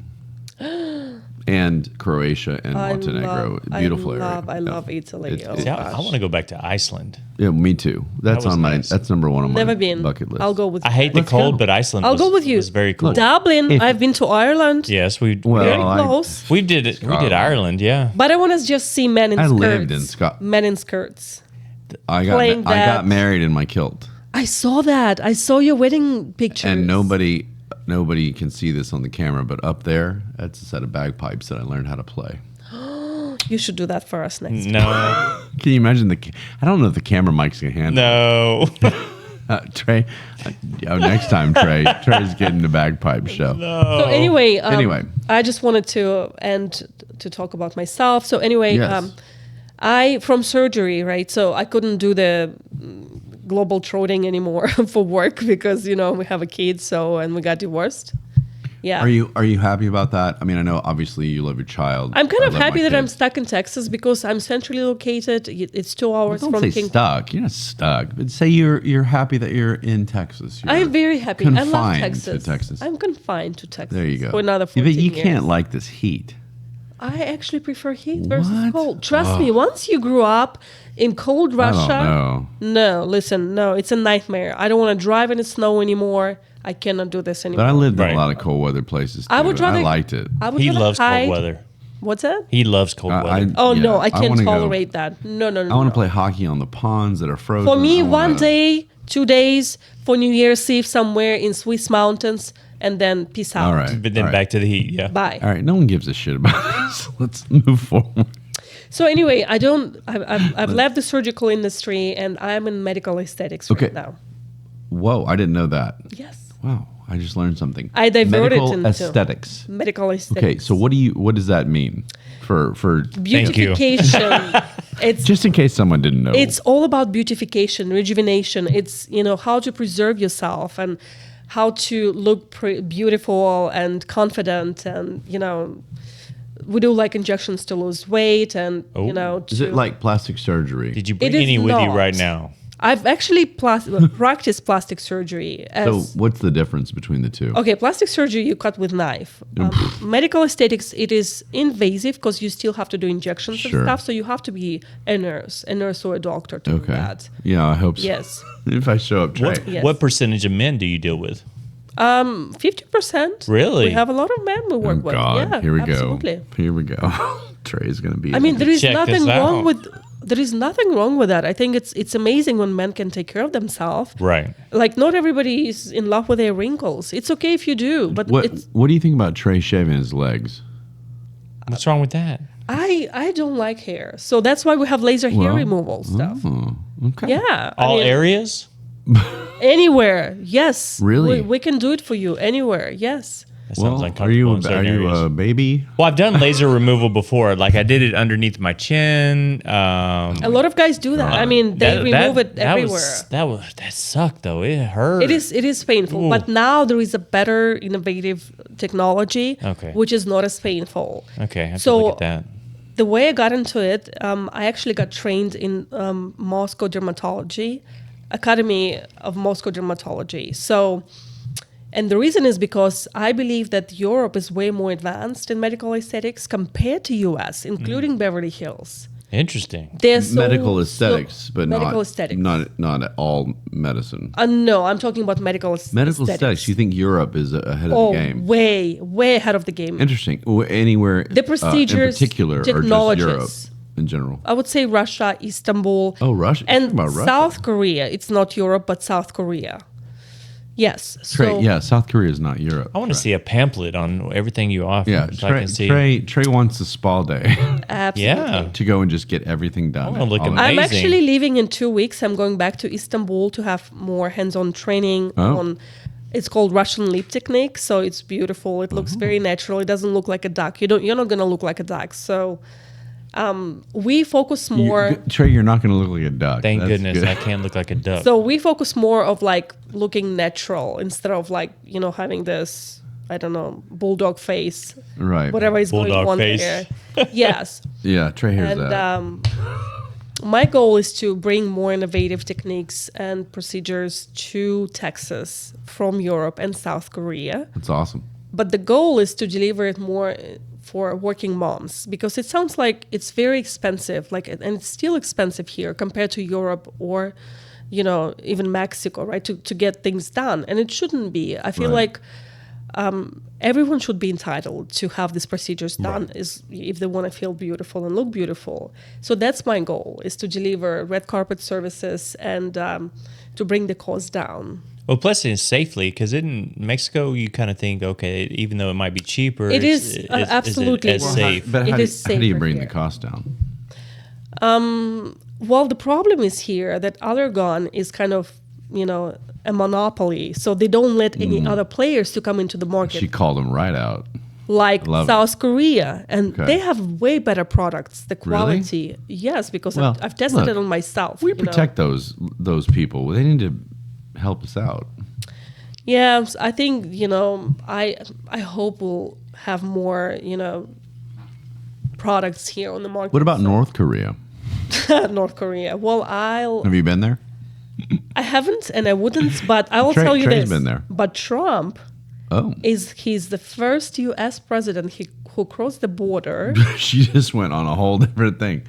And Croatia and Montenegro. Beautiful area. I love Italy. It's- Oh, it's- See, I gosh. want to go back to Iceland. Yeah, me too. That's was on my. nice. That's number one on my Never been. bucket list. I'll go with I you. hate the Let's cold, go. but Iceland I'll was, go with you. was very cool. Dublin. If- I've been to Ireland. Yes, we Well, Very I- close. we did it. We did Scotland. Ireland, yeah. But I want to just see men in I skirts. lived in Scotland. Men in skirts. I playing got that. married in my kilt, I saw that. I saw your wedding pictures. and nobody can see this on the camera, but up there, that's a set of bagpipes that I learned how to play. You should do that for us next. No, Can you imagine I don't know if the camera mics can handle. no. Trey. Next time, Trey's getting the bagpipe show. So anyway, Anyway. I just wanted to end to talk about myself. So anyway, Yes. I from surgery, right? So I couldn't do the global trotting anymore for work because we have a kid. So and we got divorced. Yeah. Are you happy about that? I mean, I know obviously you love your child. I'm kind I of love happy my that I'm kids. stuck in Texas because I'm centrally located. It's 2 hours Don't from say King. stuck. You're not stuck. But say you're happy that you're in Texas. You're I'm very happy. I love confined Texas. to Texas. I'm confined to Texas. There you go. For another Yeah, 14 but you years. can't like this heat. I actually prefer heat versus What? cold. Trust me, once you grew up in cold Russia, I don't know. no, listen, no, it's a nightmare. I don't want to drive in the snow anymore. I cannot do this anymore. But I lived in Right. a lot of cold weather places. Too, I would and rather. I liked it. I would He rather loves hide. cold weather. What's that? He loves cold weather. Oh no, yeah, I can't wanna go- tolerate that. No, no, no. I want no. to play hockey on the ponds that are frozen. For me, I one wanna- day, 2 days for New Year's Eve somewhere in Swiss mountains, and then peace out. All right. But then all right. back to the heat, yeah. Bye. All right. No one gives a shit about this. Let's move forward. So anyway, I've left the surgical industry, and I'm in medical aesthetics Okay. right now. Whoa, I didn't know that. Yes. Wow, I just learned something. I diverted Medical into- aesthetics. Medical aesthetics. Okay, so what does that mean for Thank you. beautification? It's just in case someone didn't know? it's all about beautification, rejuvenation. It's how to preserve yourself and how to look beautiful and confident and We do like injections to lose weight and, you know. Is it like plastic surgery? Did you bring It is any with you not. right now? I've actually practiced plastic surgery. So what's the difference between the two? Okay, plastic surgery you cut with knife. Medical aesthetics, it is invasive because you still have to do injections Sure. and stuff. So you have to be a nurse or a doctor to do Okay. that. Yeah, I hope so. Yes. If I show up, Trey. Yes. What percentage of men do you deal with? 50%. Really? We have a lot of men we Oh work with. God, Yeah, here we absolutely. go. Here we go. Trey's gonna be. I mean, there is Check nothing this wrong out. with. There is nothing wrong with that. I think it's amazing when men can take care of themselves. Right. Like not everybody is in love with their wrinkles. It's okay if you do, but it's What do you think about Trey shaving his legs? What's wrong with that? I don't like hair, so that's why we have laser hair Well, removal stuff. Oh, okay. Yeah, All I mean, areas? anywhere. Yes, Really? we can do it for you anywhere. Yes. That sounds Well, uncomfortable are you in certain a areas. baby? Well, I've done laser removal before. Like I did it underneath my chin. A lot of guys do that. I mean, they remove it everywhere. That sucked though. It hurt. It is painful, Ooh. but now there is a better innovative technology, Okay. which is not as painful. Okay, I have to So- look at that. The way I got into it, I actually got trained in Moscow Dermatology, Academy of Moscow Dermatology. So, and the reason is because I believe that Europe is way more advanced in medical aesthetics compared to US, including Beverly Hills. Interesting. They're so- Medical so- aesthetics, but medical not aesthetics. not all medicine. No, I'm talking about medical Medical aesthetics. aesthetics. You think Europe is ahead of Oh, the game? way ahead of the game. Interesting. Anywhere The procedures, in particular, or just technologies. Europe in general? I would say Russia, Istanbul. Oh, Russia. And Talking about Russia. South Korea. It's not Europe, but South Korea. Yes. Trey, So yeah, South Korea is not Europe. I want to see a pamphlet on everything you offer. Yeah, so I can see. Trey wants a spa day absolutely. Yeah. to go and just get everything done. I wanna look All amazing. I'm actually leaving in 2 weeks. I'm going back to Istanbul to have more hands-on training Oh. on. It's called Russian lip technique, so it's beautiful. It looks very natural. It doesn't look like a duck. You're not gonna look like a duck. So, we focus more. Trey, you're not going to look like a duck. Thank That's goodness good. I can't look like a duck. So we focus more of like looking natural instead of like having this, I don't know, bulldog face, Right. whatever is Bulldog going on face. there. Yes. Yeah, Trey hears And that. my goal is to bring more innovative techniques and procedures to Texas from Europe and South Korea. That's awesome. But the goal is to deliver it more for working moms because it sounds like it's very expensive, and it's still expensive here compared to Europe or, even Mexico, right? To get things done, and it shouldn't be. I feel Right. like everyone should be entitled to have these procedures done is if they want to feel beautiful and look beautiful. So that's my goal, is to deliver red carpet services and to bring the cost down. Well, plus it's safely because in Mexico you kind of think, okay, even though it might be cheaper, It is, absolutely. as Well, safe. But It how do, is how do you safer bring here. the cost down? Well, the problem is here that Allergon is kind of, a monopoly. So they don't let any other players to come into the market, She called him right out. like love it. South Korea. And Okay. they have way better products. The Really? quality. Yes, because Well, I've tested look, it on myself. We protect those people. They need to help us out. Yeah, I think, I hope we'll have more, products here on the market. What about North Korea? North Korea? Well, Have you been there? I haven't and I wouldn't, but I will Trey- tell you Trey's this. been there. But Trump Oh. he's the first U.S. president who crossed the border. She just went on a whole different thing.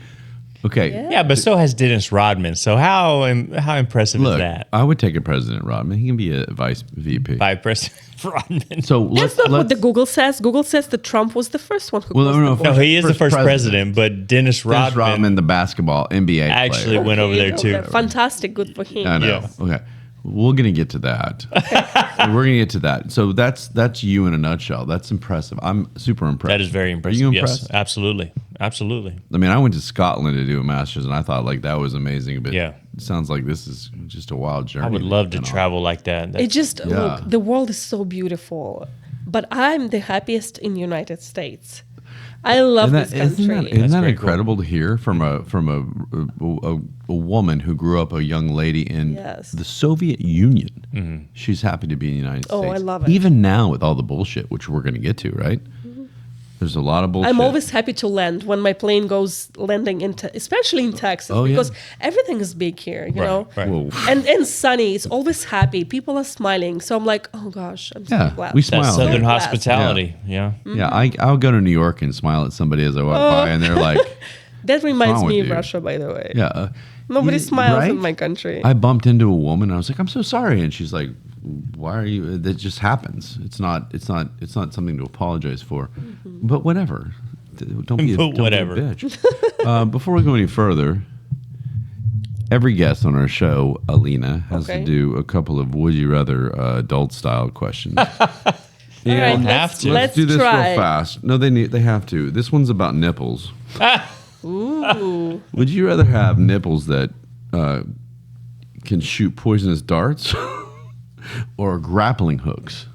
Okay. Yeah, but so has Dennis Rodman. So how impressive Look, is that? I would take a President Rodman. He can be a vice VP. By President Rodman. So That's not what the Google says. Google says that Trump was the first one who Well, crossed no, the no, border. No, he is the First first president. president, but Dennis Dennis Rodman, Rodman, the basketball NBA actually player. went over there Okay, too. okay, fantastic, good for him. I know. Yeah. Okay. We're gonna get to that. We're gonna get to that. So that's you in a nutshell. That's impressive. I'm super impressed. That is very Are impressive. you impressed? Yes, absolutely. Absolutely. I mean, I went to Scotland to do a master's, and I thought like that was amazing. But Yeah. it sounds like this is just a wild journey. I would that love you've to been on. travel like that. It just Yeah. look, the world is so beautiful, but I'm the happiest in the United States. I love Isn't this that, isn't country. that, isn't that very cool. incredible to hear from a woman who grew up a young lady in Yes. the Soviet Union? She's happy to be in the United Oh, States. I love it. Even now with all the bullshit, which we're going to get to, right? There's a lot of bullshit. I'm always happy to land when my plane goes landing especially in Texas, Oh, yeah. because everything is big here, you know. Right. Whoa. And sunny. It's always happy. People are smiling. So I'm like, oh gosh, I'm so Yeah, glad. we That smile. Southern Very glad. hospitality. Yeah. Yeah, I'll go to New York and smile at somebody as I walk by, and they're like, That reminds wrong me with of you? Russia, by the way. "Yeah." Nobody Yeah, smiles right? in my country. I bumped into a woman. And I was like, "I'm so sorry," and she's like, "Why are you?" That just happens. It's not something to apologize for. But whatever. Don't be a, But don't whatever. Be a bitch. Before we go any further, every guest on our show, Alena, has Okay. to do a couple of would you rather adult style questions. All right, And have to. let's do this try. real fast. No, they have to. This one's about nipples. Ooh. Would you rather have nipples that can shoot poisonous darts or grappling hooks?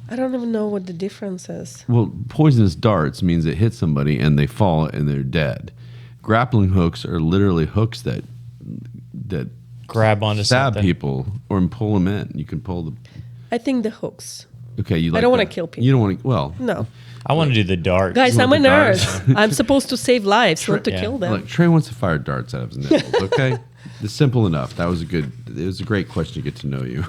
I don't even know what the difference is. Well, poisonous darts means it hits somebody and they fall and they're dead. Grappling hooks are literally hooks that Grab onto stab something. people or pull them in. You can pull the. I think the hooks. Okay, you like. don't wanna that. kill people. You don't want to. Well, No. I want to do the dark. Guys, You I'm want a the nurse. darts? I'm supposed to save lives, not to Yeah. kill them. like Trey wants to fire darts out of his nipples. Okay, it's simple enough. That was a good. It was a great question to get to know you.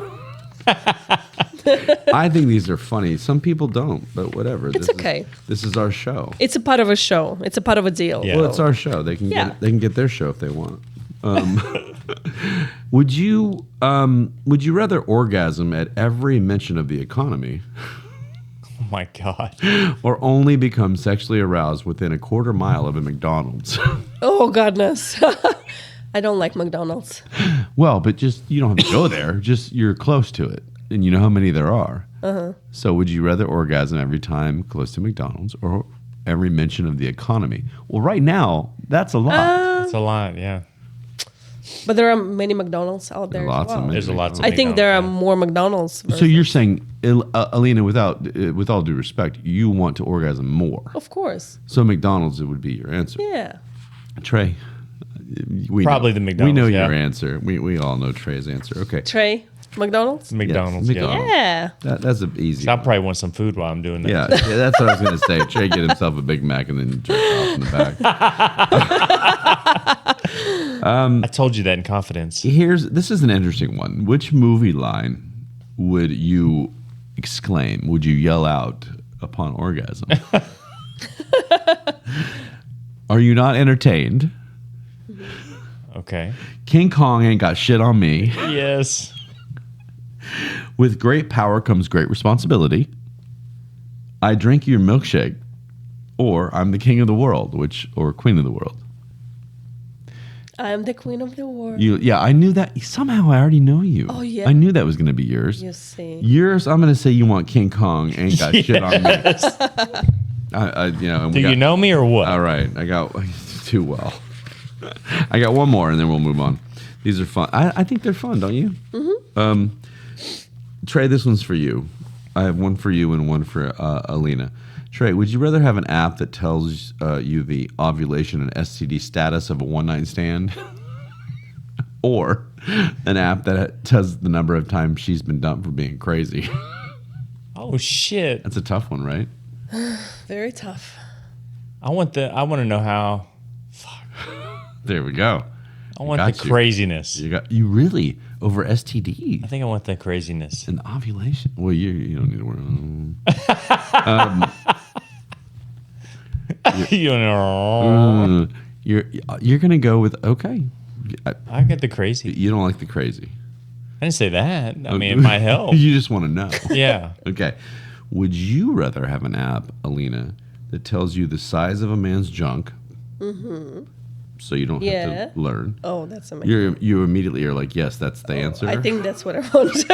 I think these are funny. Some people don't, but whatever. It's okay. This is our show. It's a part of a show. It's a part of a deal. Yeah. Well, it's our show. They can Yeah. they can get their show if they want. Would you rather orgasm at every mention of the economy, Oh my God. or only become sexually aroused within a quarter mile of a McDonald's? Oh, goodness. I don't like McDonald's. Well, but just you don't have to go there. Just you're close to it, and you know how many there are. So, would you rather orgasm every time close to McDonald's, or every mention of the economy? Well, right now that's a lot. It's a lot. Yeah. But there are many McDonald's out there. Lots as of well. There's a lots of I think there are McDonald's, more McDonald's. So you're saying, Alena, with all due respect, you want to orgasm more. Of course. So McDonald's would be your answer. Yeah. Trey, we Probably know, the We McDonald's, know yeah. your answer. We all know Trey's answer. Okay, Trey, McDonald's? McDonald's. Yes, Yeah. McDonald's. Yeah. that's an easy. So I one. probably want some food while I'm doing that. Yeah, that's what I was gonna say. Trey get himself a Big Mac and then jerk off in the back. I told you that in confidence. This is an interesting one. Which movie line would you exclaim? Would you yell out upon orgasm? Are you not entertained? Okay. King Kong ain't got shit on me. Yes. With great power comes great responsibility. I drink your milkshake. Or I'm the king of the world, or queen of the world. I'm the queen of the world. Yeah, I knew that. Somehow I already know you. Oh, yeah. I knew that was going to be yours. You see. Yours, I'm going to say you want King Kong ain't got shit on me. And Do you know me or what? All right, I got too well. I got one more, and then we'll move on. These are fun. I think they're fun, don't you? Mm-hmm. Trey, this one's for you. I have one for you and one for Alena. Trey, would you rather have an app that tells you the ovulation and STD status of a one-night stand, or an app that tells the number of times she's been dumped for being crazy? Oh shit. That's a tough one, right? Very tough. I want to know how. There we go. I want got the you. craziness. You really over STD I think I want the craziness. and ovulation. Well, you don't need to worry. You know, You're gonna go with okay. I get the crazy. You don't like the crazy. I didn't say that. I mean, it might help. You just want to know. Yeah. Okay. Would you rather have an app, Alena, that tells you the size of a man's junk, so you don't Yeah. have to learn? Oh, that's amazing. You immediately are like, yes, that's the answer. I think that's what I want.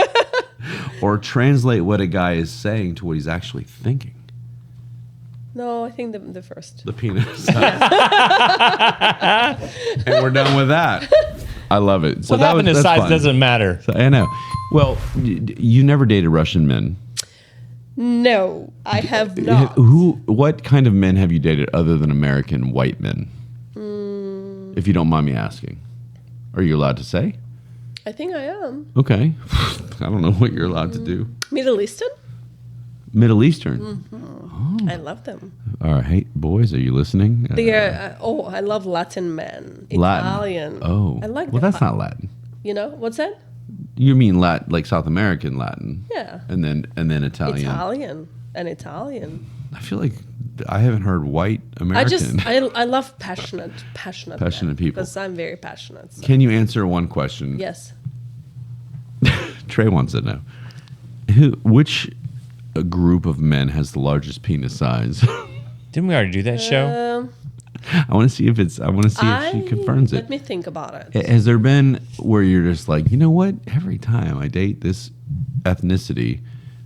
Or translate what a guy is saying to what he's actually thinking. No, I think the first. The penis. And we're done with that. I love it. So What happened to that's size fun. doesn't matter. So, I know. Well, you never dated Russian men. No, I have not. What kind of men have you dated other than American white men? If you don't mind me asking. Are you allowed to say? I think I am. Okay. I don't know what you're allowed to do. Middle Eastern? Middle Eastern. I love them. All right, hey, boys, are you listening? They are. I love Latin men. Latin. Italian. Oh, I like. Well, them. that's not Latin. You know what's that? You mean Latin, like South American Latin? Yeah. And then Italian. Italian. I feel like I haven't heard white American. I love passionate men, people. because I'm very passionate. So. Can you answer one question? Yes. Trey wants to know which group of men has the largest penis size? Didn't we already do that show? I want to see if she confirms it. Let me think about it. Has there been where you're just like, you know what? Every time I date this ethnicity,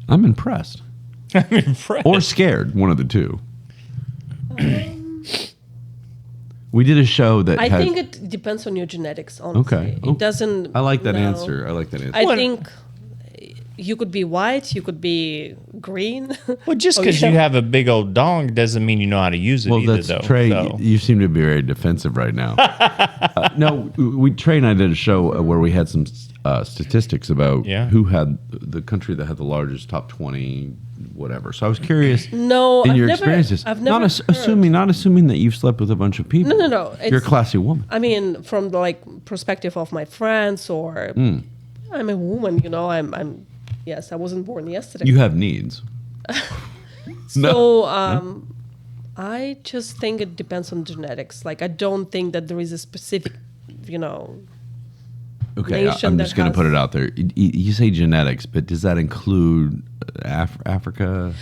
I'm impressed. I'm impressed. Or scared, one of the two. We did a show that I think it depends on your genetics, honestly. Okay. It doesn't... I like that no. answer. I think you could be white, you could be green. Well, just because you have a big old dong doesn't mean you know how to use it either, though. Trey, so. you seem to be very defensive right now. No, Trey and I did a show where we had some statistics about who had the country that had the largest top 20, whatever. So I was curious. No, in I've your never, experiences, I've never not assuming that you've slept with a bunch of people. No. You're a classy woman. I mean, from the perspective of my friends, or I'm a woman. Yes, I wasn't born yesterday. You have needs. So I just think it depends on genetics. I don't think that there is a specific, Okay, I'm just going to put it out there. You say genetics, but does that include Africa?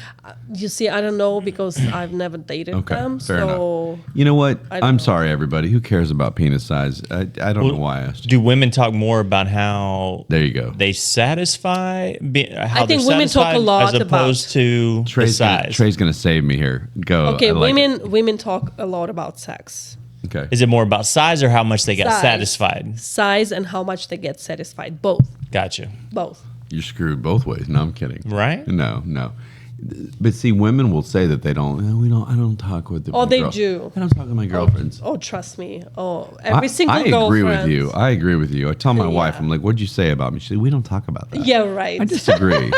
You see, I don't know, because I've never dated them. Fair enough. You know what? I'm sorry, everybody. Who cares about penis size? I don't know why I asked. Do women talk more about how there you go they satisfy? I think women talk a lot as opposed to the size. Trey's going to save me here. Go. Okay, women talk a lot about sex. Okay. Is it more about size or how much they got satisfied? Size and how much they get satisfied. Both. Gotcha. Both. You're screwed both ways. No, I'm kidding. Right? No. But see, women will say that they don't. I don't talk with. They do. I don't talk with my girlfriends. Oh, trust me. Oh, every single girlfriend. I agree with you. I tell my wife, I'm like, "What'd you say about me?" She said, "We don't talk about that." Yeah, right. I disagree.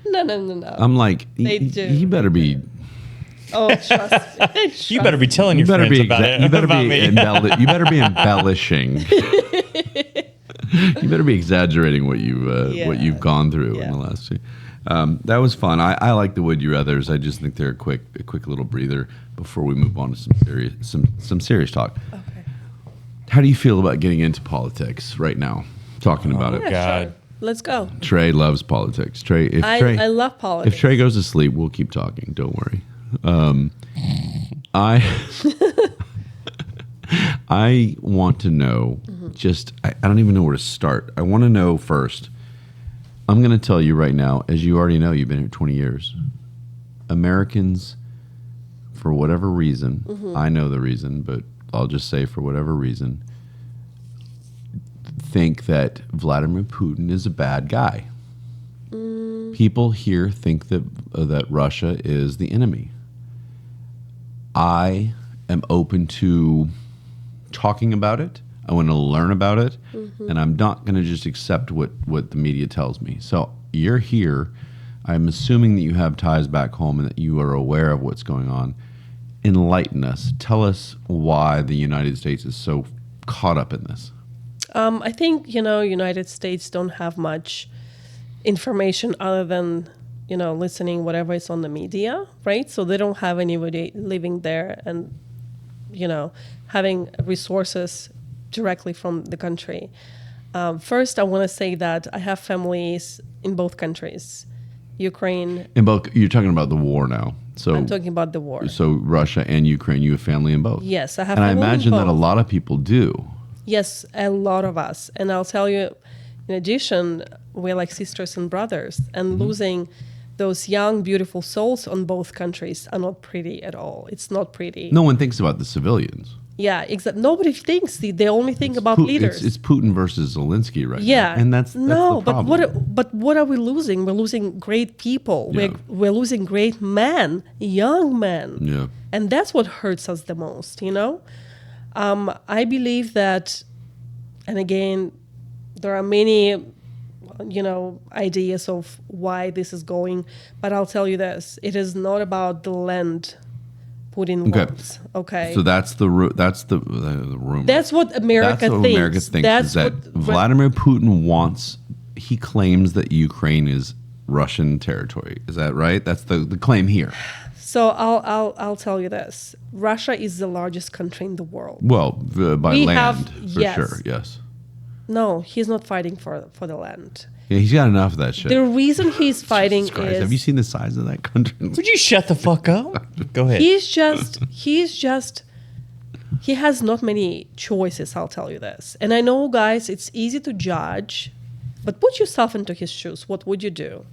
No. I'm like, They do. You better be. Oh, trust me. You better be telling your friends about it. You better about be me. you better be embellishing. You better be exaggerating what you've gone through in the last two. That was fun. I like the would you rathers. I just think they're a quick little breather before we move on to some serious talk. Okay. How do you feel about getting into politics right now? Talking about it. God. Sure. Let's go. Trey loves politics. I love politics. If Trey goes to sleep, we'll keep talking. Don't worry. I want to know, I don't even know where to start. I want to know first, I'm going to tell you right now, as you already know, you've been here 20 years. Americans, for whatever reason, I know the reason, but I'll just say for whatever reason, think that Vladimir Putin is a bad guy. People here think that Russia is the enemy. I am open to talking about it. I want to learn about it, and I'm not going to just accept what the media tells me. So you're here. I'm assuming that you have ties back home and that you are aware of what's going on. Enlighten us. Tell us why the United States is so caught up in this. I think, United States don't have much information other than, listening whatever is on the media, right? So they don't have anybody living there and, having resources directly from the country. First, I want to say that I have families in both countries, Ukraine. You're talking about the war now. So I'm talking about the war. So Russia and Ukraine, you have family in both. Yes, I have. And I family imagine in that a both. lot of people do. Yes, a lot of us. And I'll tell you, in addition, we're like sisters and brothers. And losing those young, beautiful souls on both countries are not pretty at all. It's not pretty. No one thinks about the civilians. Yeah, exactly. Nobody thinks. They only think about leaders. It's Putin versus Zelensky right now. Yeah, And that's the problem. But what are we losing? We're losing great people. Yeah. We're losing great men, young men. Yeah. And that's what hurts us the most, I believe that, and again, there are many ideas of why this is going. But I'll tell you this: it is not about the land Putin Okay. wants. Okay. So that's the rumor. That's what America That's what thinks. America thinks That's is that what Vladimir Putin wants. He claims that Ukraine is Russian territory. Is that right? That's the claim here. So I'll tell you this: Russia is the largest country in the world. Well, by We land, have- for yes. sure. Yes. No, he's not fighting for the land. Yeah, he's got enough of that shit. The reason he's fighting Jesus Christ. is Have you seen the size of that country? Would you shut the fuck up? Go ahead. he has not many choices, I'll tell you this. And I know, guys, it's easy to judge, but put yourself into his shoes. What would you do?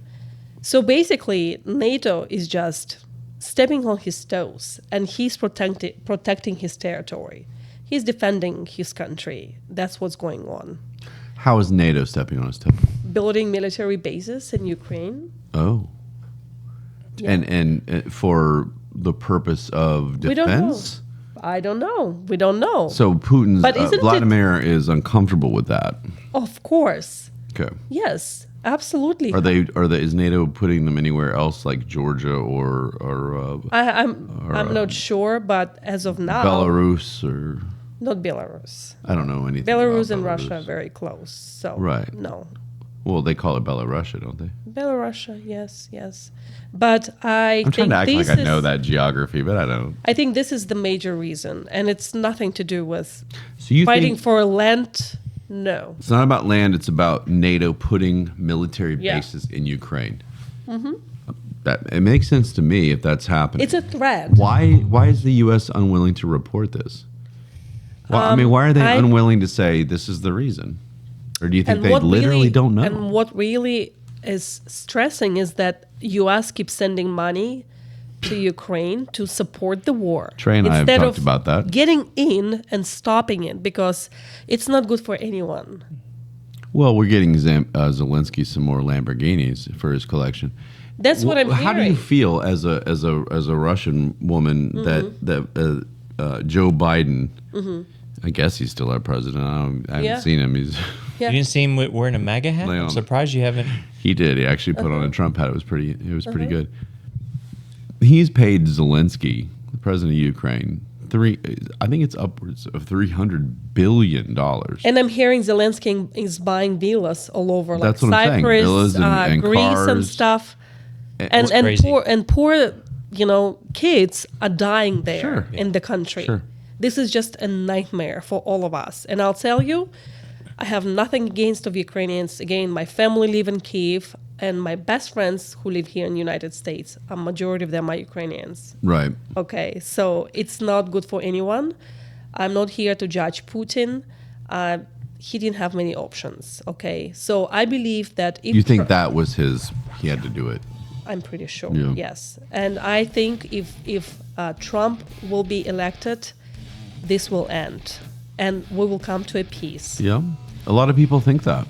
So basically, NATO is just stepping on his toes, and he's protecting his territory. He's defending his country. That's what's going on. How is NATO stepping on his toe? Building military bases in Ukraine. Oh. Yeah. And for the purpose of defense? We don't know. I don't know. We don't know. So Putin's But isn't it- Vladimir is uncomfortable with that. Of course. Okay. Yes, absolutely. Is NATO putting them anywhere else like Georgia or I'm not sure, but as of now, Belarus or not Belarus. I don't know anything. Belarus about and Belarus. Russia are very close. So Right. no. Well, they call it Belarus, don't they? Belarus, yes. But I'm think trying to act this like I is, know that geography, but I don't. I think this is the major reason, and it's nothing to do with So you fighting think for land. No. it's not about land; it's about NATO putting military Yeah. bases in Ukraine. Mm-hmm. That it makes sense to me if that's happening. It's a threat. Why is the U.S. unwilling to report this? Well, why are they unwilling to say this is the reason? Or do you think they literally don't know? And what really is stressing is that U.S. keeps sending money to Ukraine to support the war. Trey and I have instead talked of about that. Getting in and stopping it, because it's not good for anyone. Well, we're getting Zelensky some more Lamborghinis for his collection. That's what I'm How do you hearing. feel as a Russian woman Mm-hmm. that Joe Biden? I guess he's still our president. I haven't Yeah. seen him. He's Yeah. You didn't see him wearing a MAGA hat? Lay on I'm it. surprised you haven't. He did. He actually put on Uh-huh. a Trump hat. It was pretty good. He's paid Zelensky, the president of Ukraine, I think it's upwards of $300 billion. And I'm hearing Zelensky is buying villas all over, like That's what I'm saying. Cyprus, Villas and Greece, and cars. stuff. It's And crazy. poor, kids are dying there Sure. in the country. Sure. This is just a nightmare for all of us. And I'll tell you, I have nothing against of Ukrainians. Again, my family live in Kyiv, and my best friends who live here in the United States, a majority of them are Ukrainians. Right. Okay, so it's not good for anyone. I'm not here to judge Putin. He didn't have many options. Okay, so I believe that if You think that was he had to do it? I'm pretty sure. Yeah. Yes, and I think if Trump will be elected, this will end, and we will come to a peace. Yeah. A lot of people think that.